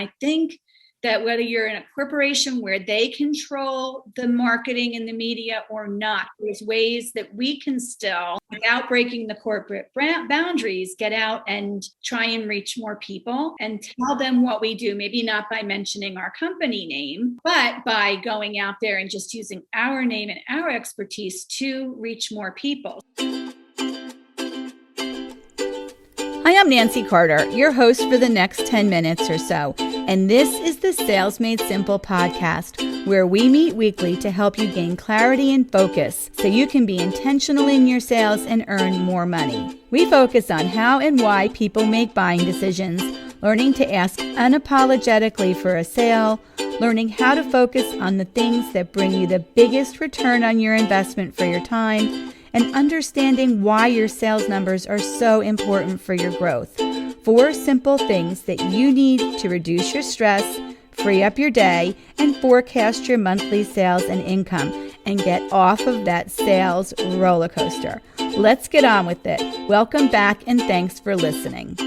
I think that whether you're in a corporation where they control the marketing and the media or not, there's ways that we can still, without breaking the corporate boundaries, get out and try and reach more people and tell them what we do. Maybe not by mentioning our company name, but by going out there and just using our name and our expertise to reach more people. Hi, I'm Nancy Carter, your host for the next 10 minutes or so, and this is the Sales Made Simple podcast, where we meet weekly to help you gain clarity and focus so you can be intentional in your sales and earn more money. We focus on how and why people make buying decisions, learning to ask unapologetically for a sale, learning how to focus on the things that bring you the biggest return on your investment for your time, and understanding why your sales numbers are so important for your growth. 4 simple things that you need to reduce your stress, free up your day, and forecast your monthly sales and income, and get off of that sales roller coaster. Let's get on with it. Welcome back, and thanks for listening.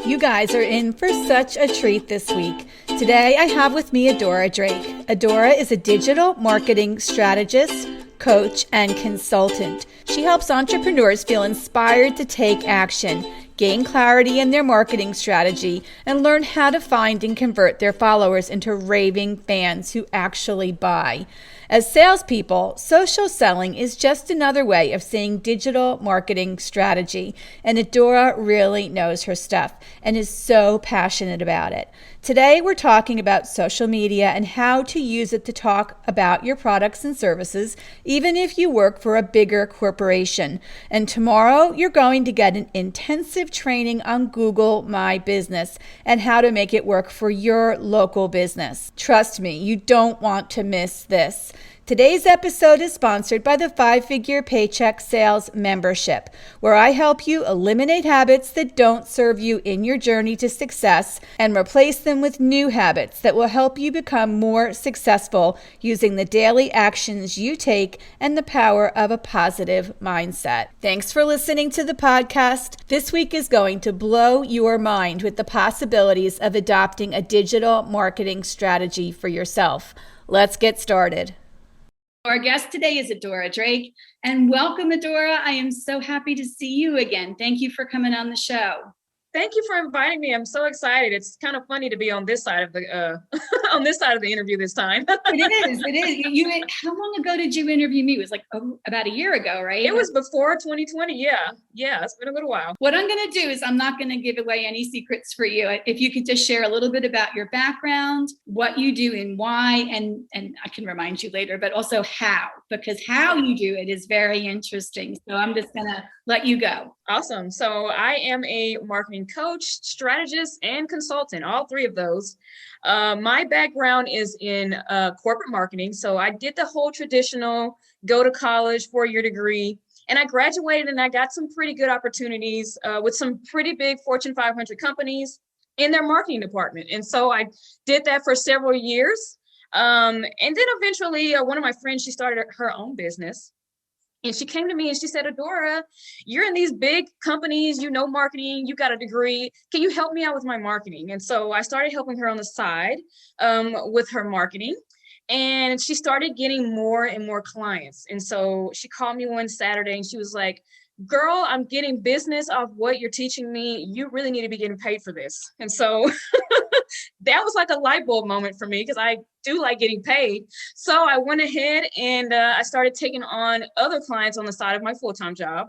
You guys are in for such a treat this week. Today I have with me Adora Drake. Adora is a digital marketing strategist, coach, and consultant. She helps entrepreneurs feel inspired to take action, gain clarity in their marketing strategy, and learn how to find and convert their followers into raving fans who actually buy. As salespeople, social selling is just another way of saying digital marketing strategy, and Adora really knows her stuff and is so passionate about it. Today, we're talking about social media and how to use it to talk about your products and services, even if you work for a bigger corporation. And tomorrow, you're going to get an intensive training on Google My Business and how to make it work for your local business. Trust me, you don't want to miss this. Today's episode is sponsored by the 5-Figure Paycheck Sales Membership, where I help you eliminate habits that don't serve you in your journey to success and replace them with new habits that will help you become more successful using the daily actions you take and the power of a positive mindset. Thanks for listening to the podcast. This week is going to blow your mind with the possibilities of adopting a digital marketing strategy for yourself. Let's get started. Our guest today is Adora Drake, and welcome, Adora. I am so happy to see you again. Thank you for coming on the show. Thank you for inviting me. I'm so excited. It's kind of funny to be on this side of the on this side of the interview this time. It is. How long ago did you interview me? It was like about a year ago, right? It was before 2020. Yeah, it's been a little while. What I'm going to do is I'm not going to give away any secrets for you. If you could just share a little bit about your background, what you do and why, and I can remind you later, but also how, because how you do it is very interesting. So I'm just going to let you go. Awesome. So I am a marketing coach, strategist, and consultant, all 3 of those. My background is in corporate marketing. So I did the whole traditional go to college 4-year degree, and I graduated and I got some pretty good opportunities with some pretty big Fortune 500 companies in their marketing department. And so I did that for several years. And then eventually one of my friends, she started her own business. And she came to me and she said, Adora, you're in these big companies, you know marketing, you got a degree. Can you help me out with my marketing? And so I started helping her on the side with her marketing. And she started getting more and more clients. And so she called me one Saturday and she was like, girl, I'm getting business off what you're teaching me. You really need to be getting paid for this. And so that was like a light bulb moment for me because I do like getting paid. So I went ahead and I started taking on other clients on the side of my full-time job.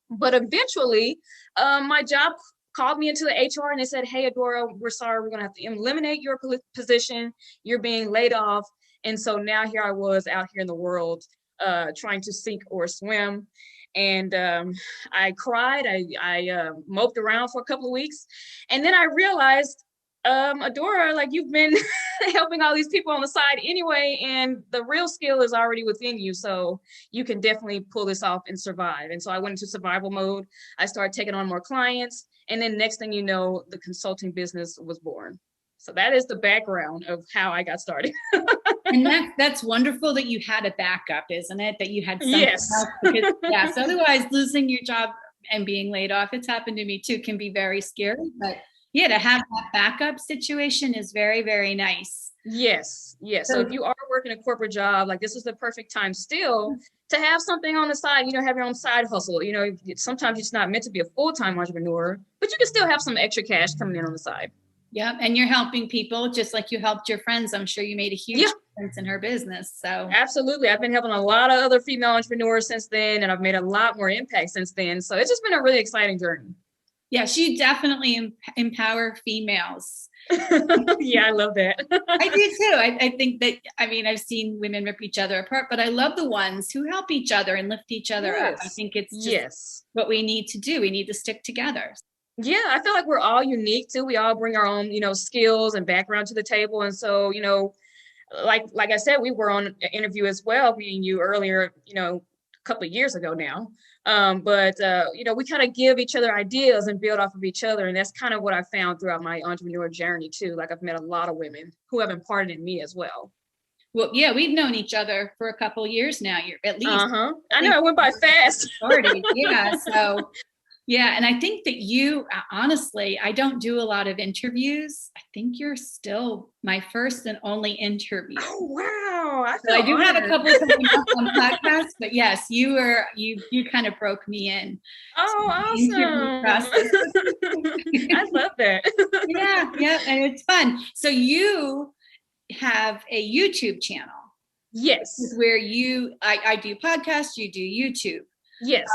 But eventually my job called me into the HR and they said, hey, Adora, we're sorry, we're going to have to eliminate your position. You're being laid off. And so now here I was out here in the world trying to sink or swim. And I cried, I moped around for a couple of weeks. And then I realized, Adora, like you've been helping all these people on the side anyway, and the real skill is already within you. So you can definitely pull this off and survive. And so I went into survival mode. I started taking on more clients. And then next thing you know, the consulting business was born. So that is the background of how I got started. And that's wonderful that you had a backup, isn't it? That you had something Yes. else. Because, yes, otherwise losing your job and being laid off, it's happened to me too, can be very scary. But Yeah, to have that backup situation is very, very nice. Yes, yes. So if you are working a corporate job, like this is the perfect time still to have something on the side, have your own side hustle. Sometimes it's not meant to be a full-time entrepreneur, but you can still have some extra cash coming in on the side. Yeah, and you're helping people just like you helped your friends. I'm sure you made a huge difference in her business. So absolutely. I've been helping a lot of other female entrepreneurs since then, and I've made a lot more impact since then. So it's just been a really exciting journey. Yes, you definitely empower females. Yeah, I love that. I do too. I think that, I've seen women rip each other apart, but I love the ones who help each other and lift each other up. I think it's just what we need to do. We need to stick together. Yeah, I feel like we're all unique too. We all bring our own, skills and background to the table. And so, like I said, we were on an interview as well, meeting you earlier, a couple of years ago now. But we kind of give each other ideas and build off of each other. And that's kind of what I found throughout my entrepreneur journey too. Like I've met a lot of women who have imparted in me as well. Well, yeah, we've known each other for a couple of years now. You're at least. I know it went by fast. Yeah. So, yeah. And I think that you, honestly, I don't do a lot of interviews. I think you're still my first and only interview. Oh, wow. I do have a couple of coming up on podcasts, but yes, you kind of broke me in. Oh, awesome. I love that. Yeah. And it's fun. So you have a YouTube channel. Yes. Where I do podcasts, you do YouTube. Yes.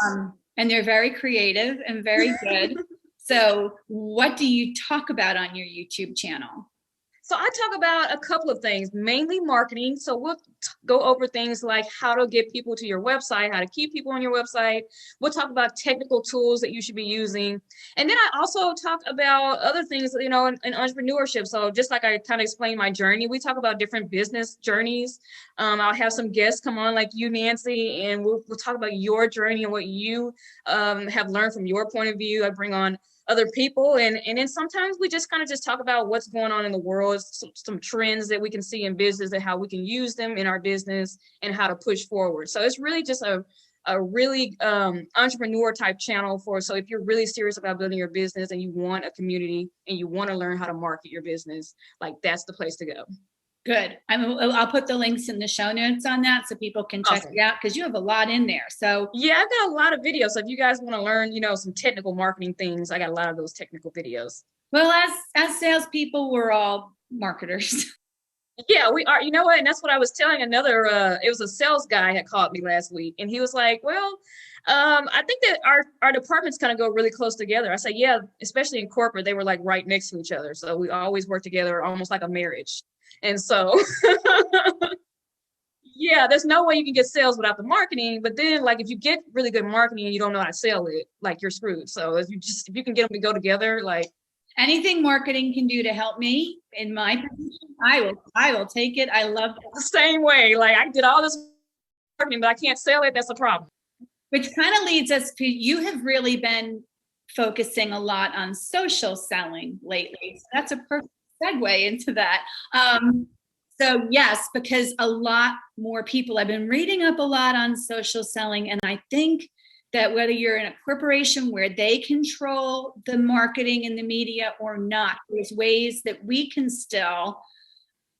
And they're very creative and very good. So what do you talk about on your YouTube channel? So I talk about a couple of things, mainly marketing. So we'll go over things like how to get people to your website, how to keep people on your website. We'll talk about technical tools that you should be using. And then I also talk about other things, in entrepreneurship. So just like I kind of explained my journey, we talk about different business journeys. I'll have some guests come on like you, Nancy, and we'll talk about your journey and what you have learned from your point of view. I bring on other people, and then sometimes we just kind of talk about what's going on in the world, some trends that we can see in business and how we can use them in our business and how to push forward. So it's really just a really entrepreneur type channel so if you're really serious about building your business and you want a community and you want to learn how to market your business, like that's the place to go. Good. I'll put the links in the show notes on that so people can check it out, because you have a lot in there. So yeah, I've got a lot of videos. So if you guys want to learn, some technical marketing things, I got a lot of those technical videos. Well, as salespeople, we're all marketers. Yeah, we are. You know what? And that's what I was telling it was a sales guy had called me last week, and he was like, well, I think that our departments kind of go really close together. I said, yeah, especially in corporate, they were like right next to each other. So we always work together, almost like a marriage. And so, yeah, there's no way you can get sales without the marketing. But then, like, if you get really good marketing and you don't know how to sell it, like, you're screwed. So if you can get them to go together, like anything marketing can do to help me in my position, I will take it. I love it. The same way. Like, I did all this marketing, but I can't sell it. That's a problem. Which kind of leads us to, you have really been focusing a lot on social selling lately. So that's a perfect segue into that. So yes, because a lot more people, I've been reading up a lot on social selling, and I think that whether you're in a corporation where they control the marketing and the media or not, there's ways that we can still,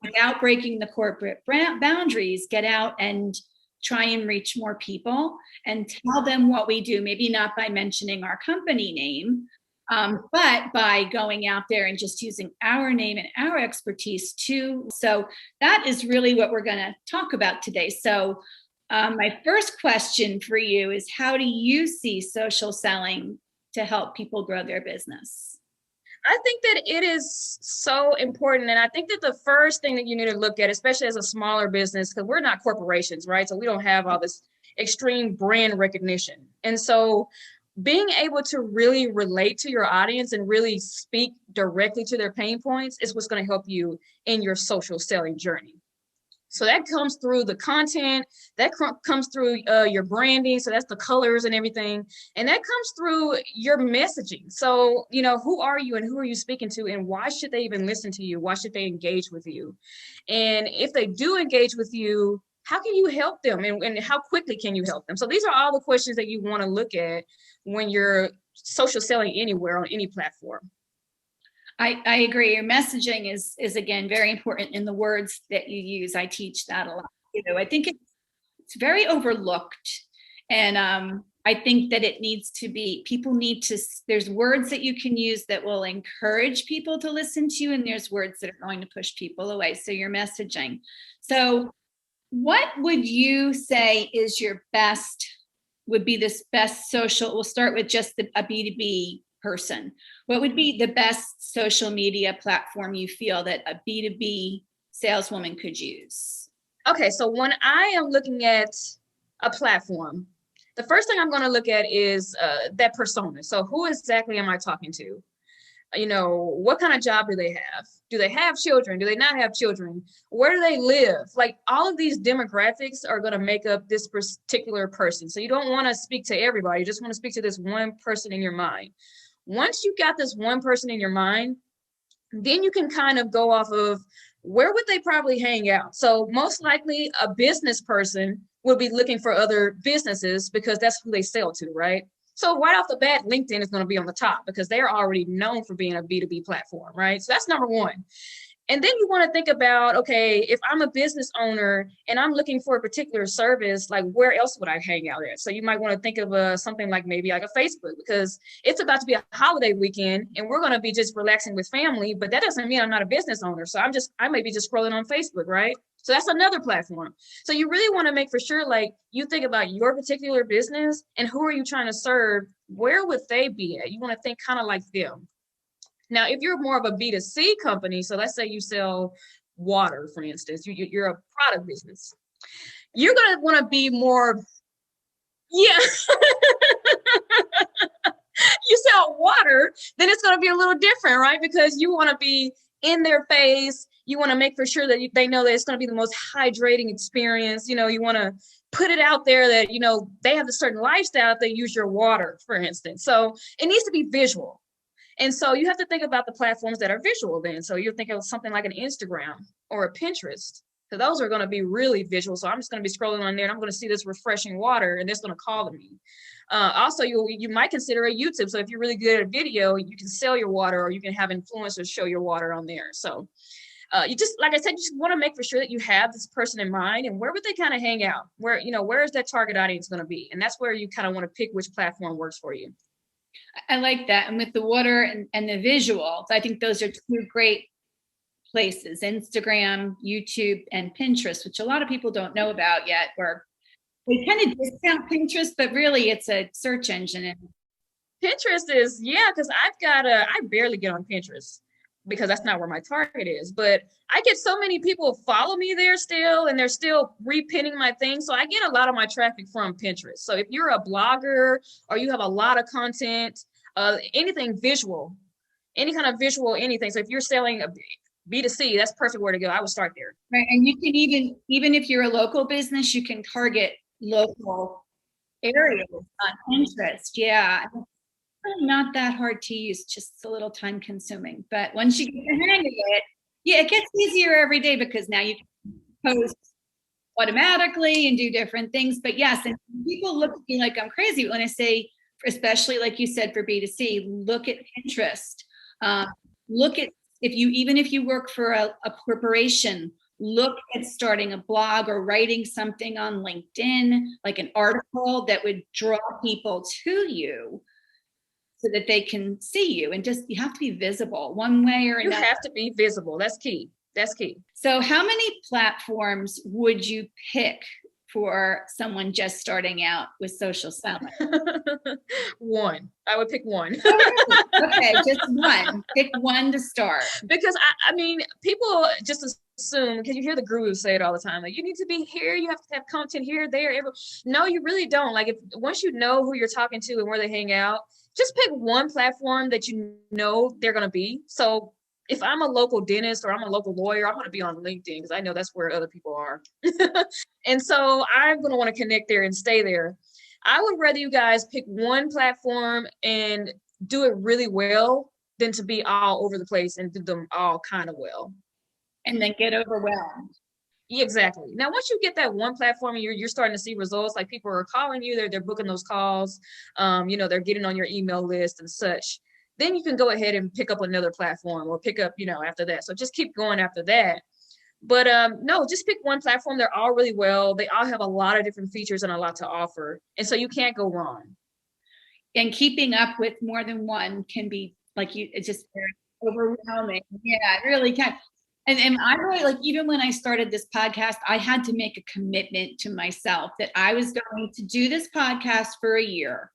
without breaking the corporate boundaries, get out and try and reach more people and tell them what we do, maybe not by mentioning our company name, but by going out there and just using our name and our expertise too. So that is really what we're going to talk about today. So my first question for you is, how do you see social selling to help people grow their business? I think that it is so important. And I think that the first thing that you need to look at, especially as a smaller business, because we're not corporations, right? So we don't have all this extreme brand recognition. And so being able to really relate to your audience and really speak directly to their pain points is what's going to help you in your social selling journey. So that comes through the content, that comes through your branding. So that's the colors and everything. And that comes through your messaging. So, who are you and who are you speaking to, and why should they even listen to you? Why should they engage with you? And if they do engage with you, how can you help them, and how quickly can you help them? So these are all the questions that you want to look at when you're social selling anywhere on any platform. I agree. Your messaging is again very important in the words that you use. I teach that a lot. I think it's very overlooked, and I think that it needs to be. People need to. There's words that you can use that will encourage people to listen to you, and there's words that are going to push people away. So your messaging. So, what would you say is your best? Would be this best social? We'll start with just a B2B person. What would be the best social media platform you feel that a B2B saleswoman could use? Okay, so when I am looking at a platform, the first thing I'm going to look at is that persona. So who exactly am I talking to? What kind of job do they have? Do they have children? Do they not have children? Where do they live? Like all of these demographics are going to make up this particular person. So you don't want to speak to everybody. You just want to speak to this one person in your mind. Once you got this one person in your mind, then you can kind of go off of where would they probably hang out. So most likely a business person will be looking for other businesses because that's who they sell to, right? So right off the bat, LinkedIn is going to be on the top because they're already known for being a B2B platform, right? So that's number one. And then you want to think about, okay, if I'm a business owner and I'm looking for a particular service, like where else would I hang out at? So you might want to think of something like maybe like a Facebook, because it's about to be a holiday weekend and we're going to be just relaxing with family, but that doesn't mean I'm not a business owner. So I may be just scrolling on Facebook, right? So that's another platform. So you really want to make for sure, like you think about your particular business and who are you trying to serve? Where would they be at? You want to think kind of like them. Now, if you're more of a B2C company, so let's say you sell water, for instance, you're a product business, you're going to want to be more, yeah. You sell water, then it's going to be a little different, right? Because you want to be in their face. You want to make for sure that they know that it's going to be the most hydrating experience. You want to put it out there that, they have a certain lifestyle if they use your water, for instance. So it needs to be visual. And so you have to think about the platforms that are visual then. So you're thinking of something like an Instagram or a Pinterest. So those are going to be really visual. So I'm just going to be scrolling on there and I'm going to see this refreshing water and it's going to call to me. Also, you might consider a YouTube. So if you're really good at video, you can sell your water or you can have influencers show your water on there. So you just, like I said, you just want to make for sure that you have this person in mind and where would they kind of hang out? Where is that target audience going to be? And that's where you kind of want to pick which platform works for you. I like that. And with the water and the visuals, I think those are two great places, Instagram, YouTube, and Pinterest, which a lot of people don't know about yet, or they kind of discount Pinterest, but really it's a search engine. And Pinterest is, because I barely get on Pinterest because that's not where my target is, but I get so many people follow me there still, and they're still repinning my thing. So I get a lot of my traffic from Pinterest. So if you're a blogger or you have a lot of content, anything visual, any kind of visual, anything. So if you're selling a B2C, that's perfect where to go. I would start there. Right. And you can even if you're a local business, you can target local areas on Pinterest. Yeah. Not that hard to use, just a little time consuming. But once you get the hang of it, it gets easier every day because now you can post automatically and do different things. But yes, and people look at me like I'm crazy when I say, especially like you said for B2C, look at Pinterest. Look at if you work for a corporation, look at starting a blog or writing something on LinkedIn, like an article that would draw people to you, so that they can see you, and just you have to be visible one way or another. You have to be visible. That's key. That's key. So how many platforms would you pick for someone just starting out with social selling? One. I would pick one. Okay, just one. Pick one to start. Because I mean, people just assume, because you hear the gurus say it all the time, like you need to be here, you have to have content here, there, everywhere. No, you really don't. Like once you know who you're talking to and where they hang out, just pick one platform that you know they're going to be. So if I'm a local dentist or I'm a local lawyer, I'm going to be on LinkedIn because I know that's where other people are. And so I'm going to want to connect there and stay there. I would rather you guys pick one platform and do it really well than to be all over the place and do them all kind of well. And then get overwhelmed. Exactly. Now, once you get that one platform and you're starting to see results, like people are calling you, they're booking those calls, they're getting on your email list and such, then you can go ahead and pick up another platform or pick up, after that. So just keep going after that. But no, just pick one platform. They're all really well. They all have a lot of different features and a lot to offer. And so you can't go wrong. And keeping up with more than one can be it's just very overwhelming. Yeah, it really can. And I really, like, even when I started this podcast, I had to make a commitment to myself that I was going to do this podcast for a year.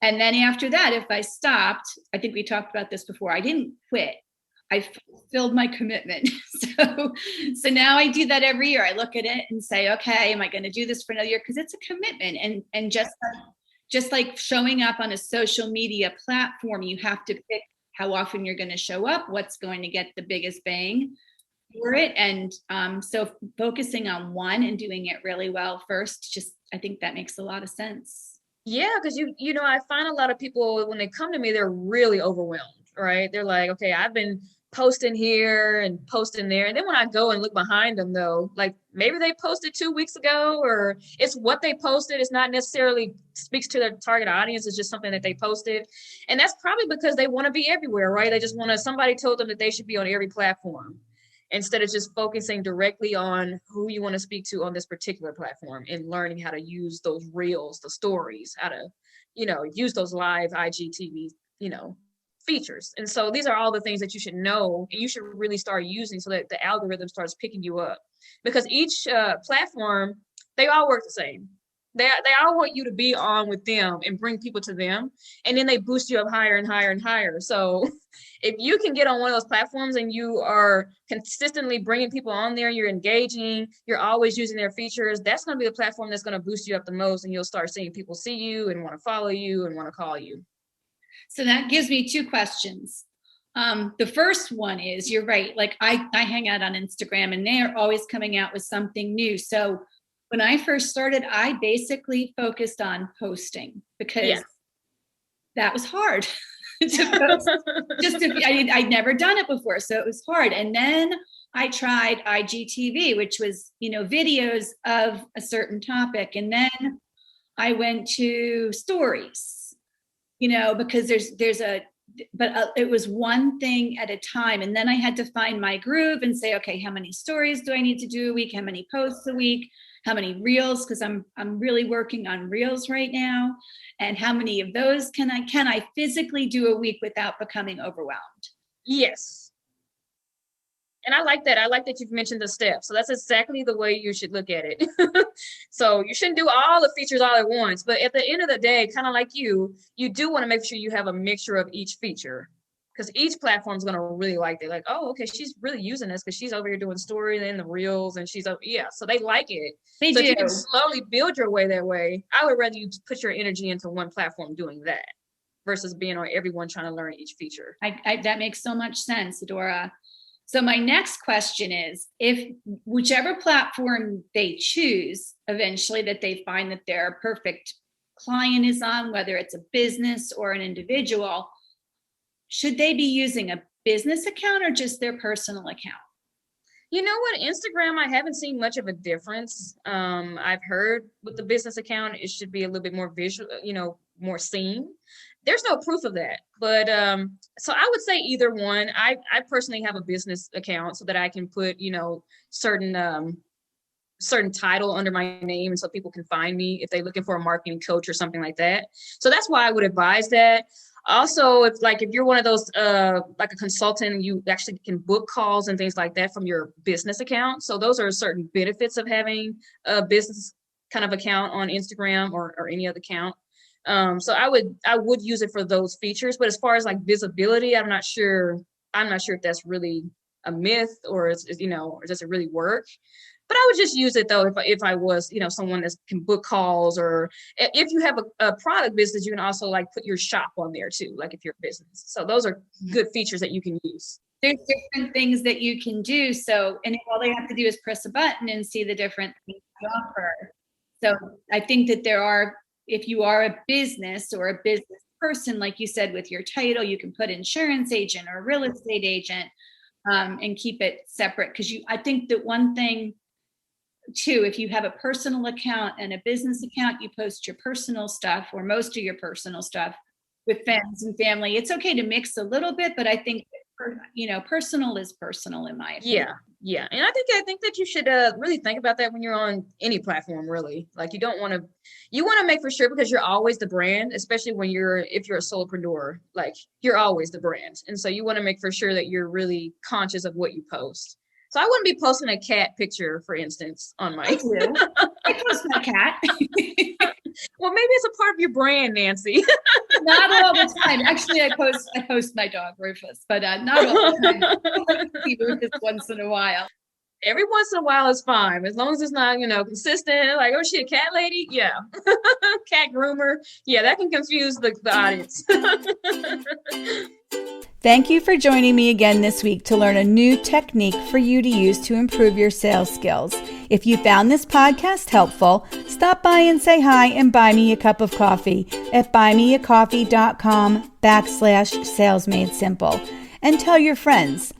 And then after that, if I stopped, I think we talked about this before, I didn't quit. I fulfilled my commitment. So now I do that every year. I look at it and say, okay, am I going to do this for another year? Because it's a commitment. And just like showing up on a social media platform, you have to pick how often you're going to show up, what's going to get the biggest bang for it. And so focusing on one and doing it really well first, I think that makes a lot of sense. Yeah, because I find a lot of people, when they come to me, they're really overwhelmed, right? They're like, okay, I've been posting here and posting there. And then when I go and look behind them, though, like maybe they posted 2 weeks ago, or it's what they posted. It's not necessarily speaks to their target audience. It's just something that they posted. And that's probably because they want to be everywhere, right? They just somebody told them that they should be on every platform, instead of just focusing directly on who you want to speak to on this particular platform and learning how to use those reels, the stories, how to, use those live IGTV, features. And so these are all the things that you should know and you should really start using so that the algorithm starts picking you up, because each platform, they all work the same. They all want you to be on with them and bring people to them. And then they boost you up higher and higher and higher. So if you can get on one of those platforms and you are consistently bringing people on there, you're engaging, you're always using their features, that's going to be the platform that's going to boost you up the most. And you'll start seeing people see you and want to follow you and want to call you. So that gives me two questions. The first one is, you're right. Like I hang out on Instagram and they're always coming out with something new. So when I first started, I basically focused on posting because that was hard to post. I'd never done it before, so it was hard. And then I tried IGTV, which was, videos of a certain topic. And then I went to stories, because it was one thing at a time. And then I had to find my groove and say, okay, how many stories do I need to do a week? How many posts a week? How many reels? Because I'm really working on reels right now. And how many of those can I physically do a week without becoming overwhelmed? Yes. And I like that. I like that you've mentioned the steps. So that's exactly the way you should look at it. So you shouldn't do all the features all at once. But at the end of the day, kind of like you do want to make sure you have a mixture of each feature, because each platform is going to really like it. Like, oh, okay, she's really using this because she's over here doing stories and the reels, and so they like it. They do. If you can slowly build your way that way, I would rather you put your energy into one platform doing that versus being on everyone trying to learn each feature. That makes so much sense, Adora. So my next question is, if whichever platform they choose eventually, that they find that their perfect client is on, whether it's a business or an individual, should they be using a business account or just their personal account? You know what? Instagram, I haven't seen much of a difference. I've heard with the business account, it should be a little bit more visual, more seen. There's no proof of that. But so I would say either one. I personally have a business account so that I can put, certain title under my name, and so people can find me if they're looking for a marketing coach or something like that. So that's why I would advise that. Also, if you're one of those like a consultant, you actually can book calls and things like that from your business account. So those are certain benefits of having a business kind of account on Instagram or any other account. So I would use it for those features. But as far as like visibility, I'm not sure if that's really a myth or or does it really work? But I would just use it though if I was, someone that can book calls, or if you have a product business, you can also like put your shop on there too, like if you're a business. So those are good features that you can use. There's different things that you can do. So, and all they have to do is press a button and see the different things they offer. So I think that if you are a business or a business person, like you said, with your title, you can put insurance agent or real estate agent and keep it separate. Because I think that one thing too, if you have a personal account and a business account, you post your personal stuff or most of your personal stuff. with friends and family. It's okay to mix a little bit, but I think, personal is personal in my opinion. Yeah. And I think that you should really think about that when you're on any platform, really. Like you want to make for sure, because you're always the brand, especially if you're a solopreneur, like you're always the brand. And so you want to make for sure that you're really conscious of what you post. So I wouldn't be posting a cat picture, for instance, on my. I do. I post my cat. Well, maybe it's a part of your brand, Nancy. Not all the time. Actually, I post my dog Rufus, but not all the time. I see Rufus once in a while. Every once in a while is fine, as long as it's not, consistent. Like, oh, she a cat lady? Yeah. Cat groomer. Yeah, that can confuse the audience. Thank you for joining me again this week to learn a new technique for you to use to improve your sales skills. If you found this podcast helpful, stop by and say hi and buy me a cup of coffee at buymeacoffee.com/salesmadesimple and tell your friends.